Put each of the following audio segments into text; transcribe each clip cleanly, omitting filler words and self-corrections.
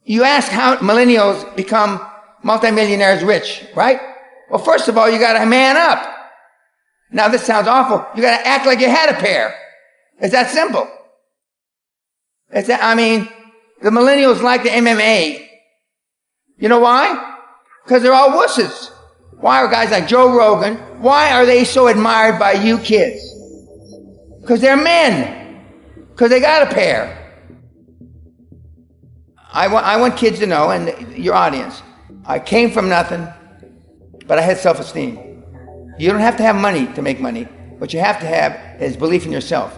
You ask how millennials become multimillionaires rich, right? Well, first of all, you got to man up. Now, this sounds awful. You got to act like you had a pair. It's that simple. The millennials like the MMA. You know why? Because they're all wusses. Why are guys like Joe Rogan, why are they so admired by you kids? Because they're men. Because they got a pair. I want kids to know, and your audience, I came from nothing, but I had self-esteem. You don't have to have money to make money. What you have to have is belief in yourself.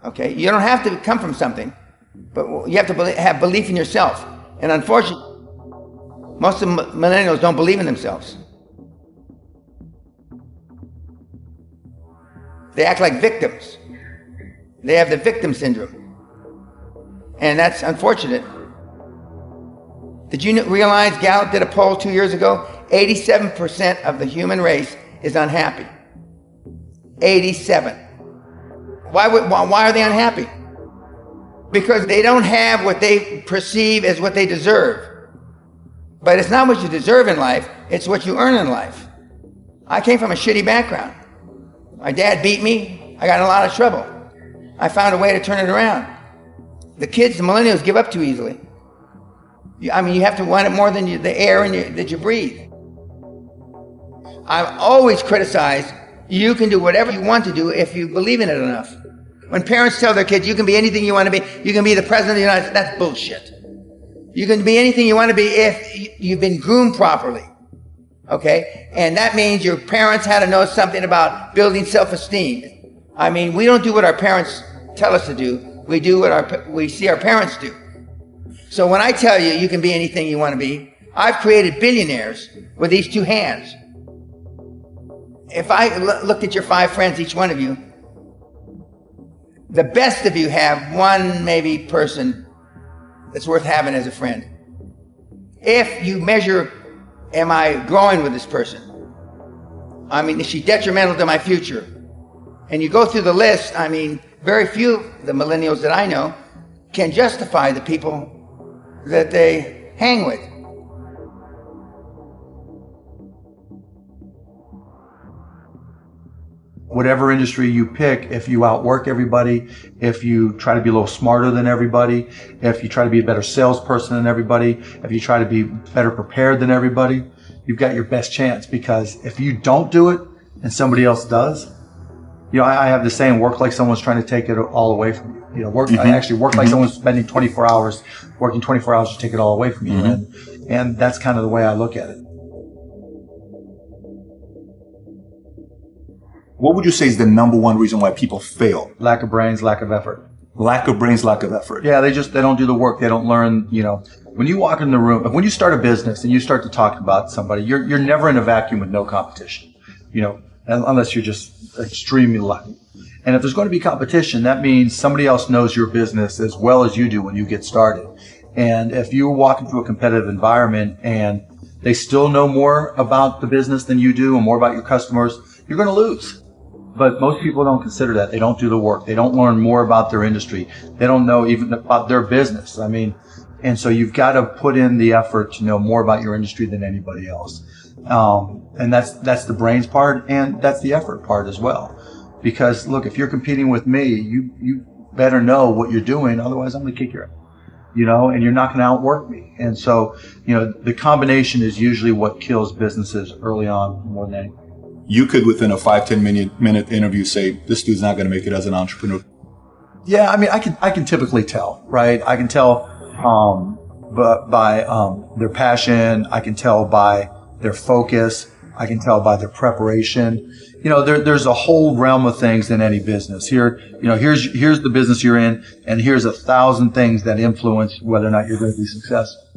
Okay? You don't have to come from something, but you have to have belief in yourself. And unfortunately, most of the millennials don't believe in themselves. They act like victims. They have the victim syndrome. And that's unfortunate. Did you realize Gallup did a poll 2 years ago? 87% of the human race is unhappy. 87. Why are they unhappy? Because they don't have what they perceive as what they deserve. But it's not what you deserve in life, it's what you earn in life. I came from a shitty background. My dad beat me, I got in a lot of trouble. I found a way to turn it around. The kids, the millennials, give up too easily. You have to want it more than the air that you breathe. I've always criticized, you can do whatever you want to do if you believe in it enough. When parents tell their kids, you can be anything you want to be, you can be the president of the United States, that's bullshit. You can be anything you want to be if you've been groomed properly. Okay? And that means your parents had to know something about building self-esteem. We don't do what our parents tell us to do. We do what we see our parents do. So when I tell you can be anything you want to be, I've created billionaires with these two hands. If I looked at your 5 friends, each one of you, the best of you have one maybe person that's worth having as a friend. If you measure, am I growing with this person? Is she detrimental to my future? And you go through the list, very few of the millennials that I know can justify the people that they hang with. Whatever industry you pick, if you outwork everybody, if you try to be a little smarter than everybody, if you try to be a better salesperson than everybody, if you try to be better prepared than everybody, you've got your best chance. Because if you don't do it and somebody else does, I have the saying, work like someone's trying to take it all away from you. I actually work like someone's spending 24 hours, working 24 hours to take it all away from you. And that's kind of the way I look at it. What would you say is the number one reason why people fail? Lack of brains, lack of effort. Lack of brains, lack of effort. Yeah, they don't do the work. They don't learn, when you walk in the room, when you start a business and you start to talk about somebody, you're never in a vacuum with no competition, unless you're just extremely lucky. And if there's going to be competition, that means somebody else knows your business as well as you do when you get started. And if you walk into a competitive environment and they still know more about the business than you do and more about your customers, you're going to lose. But most people don't consider that. They don't do the work. They don't learn more about their industry. They don't know even about their business. And so you've got to put in the effort to know more about your industry than anybody else. And that's the brains part, and that's the effort part as well. Because look, if you're competing with me, you better know what you're doing. Otherwise, I'm going to kick your ass. And you're not going to outwork me. And so, the combination is usually what kills businesses early on more than anything. You could, within a 5-10 minute interview, say, this dude's not going to make it as an entrepreneur. Yeah, I can typically tell, right? I can tell by their passion. I can tell by their focus. I can tell by their preparation. There's a whole realm of things in any business. Here's the business you're in, and here's 1,000 things that influence whether or not you're going to be successful.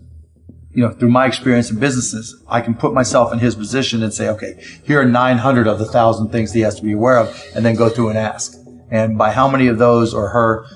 Through my experience in businesses, I can put myself in his position and say, okay, here are 900 of the 1,000 things he has to be aware of, and then go through and ask. And by how many of those or her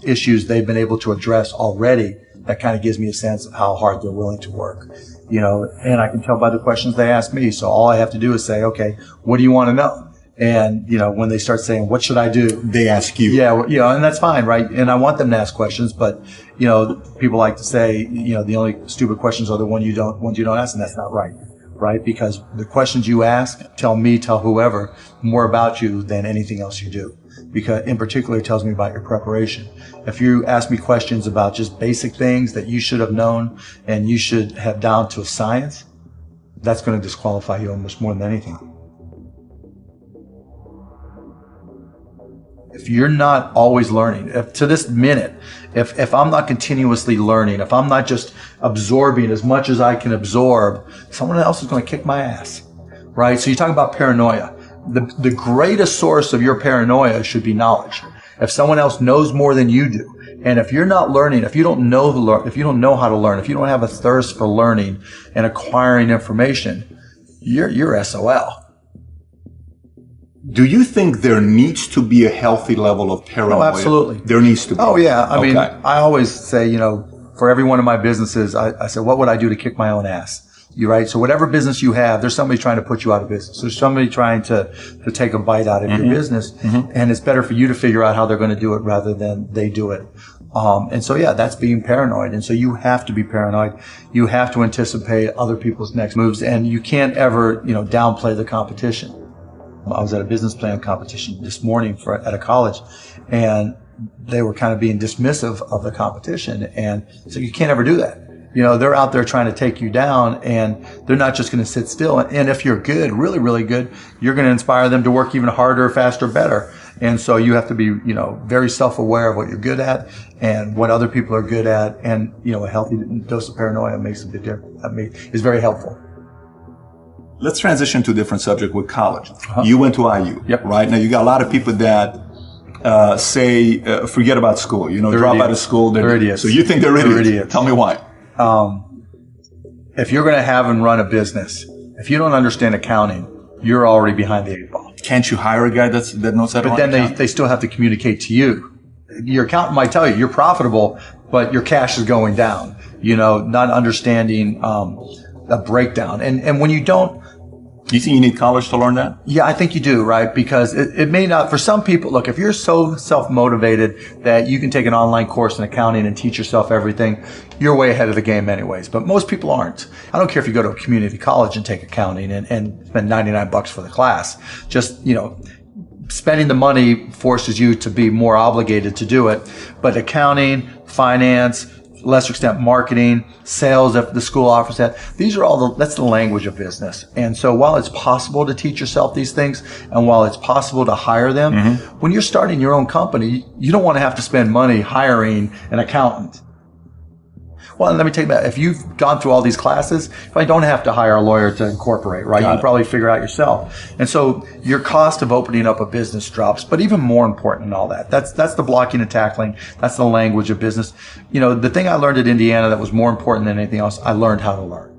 issues they've been able to address already, that kind of gives me a sense of how hard they're willing to work. And I can tell by the questions they ask me. So all I have to do is say, okay, what do you want to know? And, when they start saying, what should I do? They ask you. Yeah, and that's fine, right? And I want them to ask questions, but, people like to say, the only stupid questions are the ones you don't ask, and that's not right, right? Because the questions you ask tell whoever more about you than anything else you do. Because in particular, it tells me about your preparation. If you ask me questions about just basic things that you should have known and you should have down to a science, that's going to disqualify you almost more than anything. If you're not always learning, to this minute, if I'm not continuously learning, if I'm not just absorbing as much as I can absorb, someone else is going to kick my ass, right? So you talk about paranoia. The greatest source of your paranoia should be knowledge. If someone else knows more than you do, and if you're not learning, if you don't know how to learn, if you don't have a thirst for learning and acquiring information, you're SOL. Do you think there needs to be a healthy level of paranoia? Oh, absolutely. There needs to be. Oh, yeah. I mean, I always say, for every one of my businesses, I say, what would I do to kick my own ass? You're right. So whatever business you have, there's somebody trying to put you out of business. There's somebody trying to take a bite out of your business. And it's better for you to figure out how they're going to do it rather than they do it. And so, that's being paranoid. And so you have to be paranoid. You have to anticipate other people's next moves, and you can't ever, downplay the competition. I was at a business plan competition this morning at a college, and they were kind of being dismissive of the competition. And so you can't ever do that. They're out there trying to take you down, and they're not just going to sit still. And if you're good, really, really good, you're going to inspire them to work even harder, faster, better. And so you have to be, very self-aware of what you're good at and what other people are good at. And, a healthy dose of paranoia makes a big difference. Is very helpful. Let's transition to a different subject with college. You went to IU, right? Now, you got a lot of people that say, forget about school. Drop out of school. They're idiots. So you think they're idiots. Tell me why. If you're going to have and run a business, if you don't understand accounting, you're already behind the 8 ball. Can't you hire a guy that knows how to run accounting? But then they still have to communicate to you. Your accountant might tell you you're profitable, but your cash is going down. Not understanding a breakdown. And when you don't, do you think you need college to learn that? Yeah, I think you do, right? Because it may not, for some people, look, if you're so self-motivated that you can take an online course in accounting and teach yourself everything, you're way ahead of the game anyways. But most people aren't. I don't care if you go to a community college and take accounting and spend $99 for the class. Just, spending the money forces you to be more obligated to do it. But accounting, finance, lesser extent marketing, sales, if the school offers that, these are that's the language of business. And so while it's possible to teach yourself these things, and while it's possible to hire them, when you're starting your own company, you don't want to have to spend money hiring an accountant. Well, let me tell you that if you've gone through all these classes, you probably don't have to hire a lawyer to incorporate, right? You can probably figure out yourself. And so your cost of opening up a business drops. But even more important than all that, that's the blocking and tackling. That's the language of business. The thing I learned at Indiana that was more important than anything else, I learned how to learn.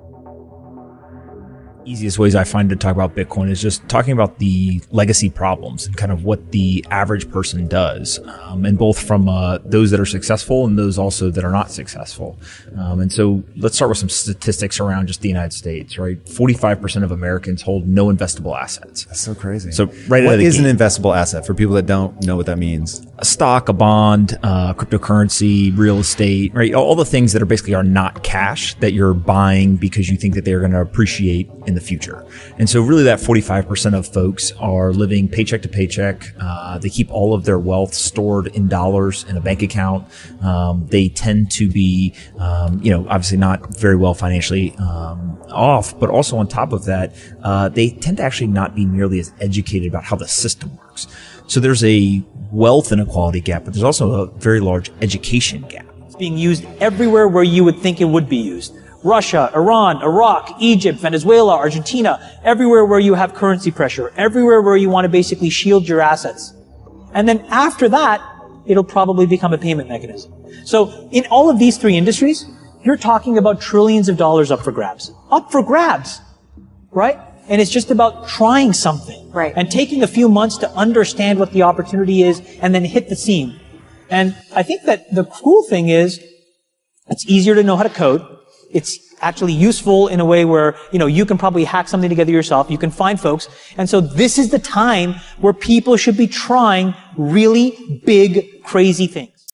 Easiest ways I find to talk about Bitcoin is just talking about the legacy problems and kind of what the average person does, and both from those that are successful and those also that are not successful. And so let's start with some statistics around just the United States, right? 45% of Americans hold no investable assets. That's so crazy. So what is an investable asset for people that don't know what that means? A stock, a bond, cryptocurrency, real estate, right? All the things that are not cash that you're buying because you think that they're going to appreciate in the future. And so really that 45% of folks are living paycheck to paycheck. They keep all of their wealth stored in dollars in a bank account. They tend to be, obviously not very well financially off, but also on top of that, they tend to actually not be nearly as educated about how the system works. So there's a wealth inequality gap, but there's also a very large education gap. It's being used everywhere where you would think it would be used. Russia, Iran, Iraq, Egypt, Venezuela, Argentina, everywhere where you have currency pressure, everywhere where you want to basically shield your assets. And then after that, it'll probably become a payment mechanism. So in all of these three industries, you're talking about trillions of dollars up for grabs. Up for grabs, right? And it's just about trying something. Right. And taking a few months to understand what the opportunity is and then hit the seam. And I think that the cool thing is, it's easier to know how to code. It's actually useful in a way where, you can probably hack something together yourself. You can find folks. And so this is the time where people should be trying really big, crazy things.